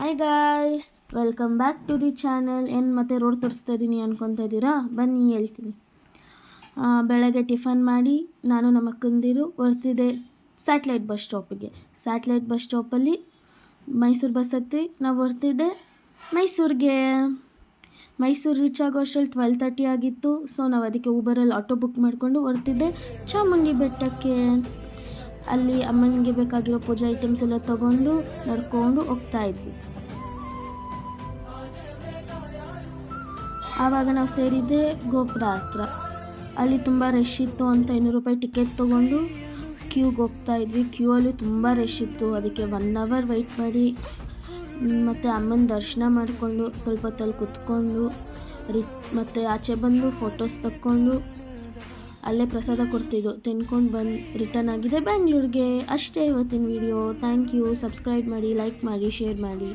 Hi guys, welcome back to the channel. ಏನು ಮತ್ತೆ road ತೋರಿಸ್ತಾ ಇದ್ದೀನಿ ಅನ್ಕೊತಾ ಇದ್ದೀರಾ? ಬನ್ನಿ ಹೇಳ್ತೀನಿ. ಬೆಳಗ್ಗೆ ಟಿಫನ್ ಮಾಡಿ ನಾನು ನಮ್ಮ ಅಕ್ಕಂದಿರು ಹೊರ್ತಿದ್ದೆ ಸ್ಯಾಟ್ಲೈಟ್ ಬಸ್ ಸ್ಟಾಪಿಗೆ. ಸ್ಯಾಟ್ಲೈಟ್ ಬಸ್ ಸ್ಟಾಪಲ್ಲಿ ಮೈಸೂರು ಬಸ್ ಹತ್ತಿ ನಾವು ಹೊರ್ತಿದ್ದೆ ಮೈಸೂರಿಗೆ. ಮೈಸೂರು ರೀಚ್ ಆಗೋ ಅಷ್ಟರಲ್ಲಿ 12:30 ಆಗಿತ್ತು. ಸೊ ನಾವು ಅದಕ್ಕೆ ಊಬರಲ್ಲಿ ಆಟೋ ಬುಕ್ ಮಾಡಿಕೊಂಡು ಹೊರ್ತಿದ್ದೆ ಚಾಮುಂಡಿ ಬೆಟ್ಟಕ್ಕೆ. ಅಲ್ಲಿ ಅಮ್ಮನಿಗೆ ಬೇಕಾಗಿರೋ ಪೂಜಾ ಐಟಮ್ಸ್ ಎಲ್ಲ ತೊಗೊಂಡು ನಡ್ಕೊಂಡು ಹೋಗ್ತಾ ಇದ್ವಿ. ಆವಾಗ ನಾವು ಸೇರಿದ್ದೆ ಗೋಪುರ ಹತ್ರ. ಅಲ್ಲಿ ತುಂಬ ರಶ್ ಇತ್ತು ಅಂತ 200 ರೂಪಾಯಿ ಟಿಕೆಟ್ ತೊಗೊಂಡು ಕ್ಯೂಗೆ ಹೋಗ್ತಾ ಇದ್ವಿ. ಕ್ಯೂ ಅಲ್ಲಿ ತುಂಬ ರಶ್ ಇತ್ತು. ಅದಕ್ಕೆ 1 ಅವರ್ ವೆಯ್ಟ್ ಮಾಡಿ ಮತ್ತು ಅಮ್ಮನ ದರ್ಶನ ಮಾಡಿಕೊಂಡು ಸ್ವಲ್ಪ ಹೊತ್ತಲ್ಲಿ ಕುತ್ಕೊಂಡು ಮತ್ತು ಆಚೆ ಬಂದು ಫೋಟೋಸ್ ತಕ್ಕೊಂಡು ಅಲ್ಲೇ ಪ್ರಸಾದ ಕೊಡ್ತಿದ್ದು ತಿನ್ಕೊಂಡು ಬಂದು ರಿಟರ್ನ್ ಆಗಿದೆ ಬೆಂಗಳೂರಿಗೆ. ಅಷ್ಟೇ ಇವತ್ತಿನ ವಿಡಿಯೋ. Thank you. ಸಬ್ಸ್ಕ್ರೈಬ್ ಮಾಡಿ, ಲೈಕ್ ಮಾಡಿ, ಶೇರ್ ಮಾಡಿ.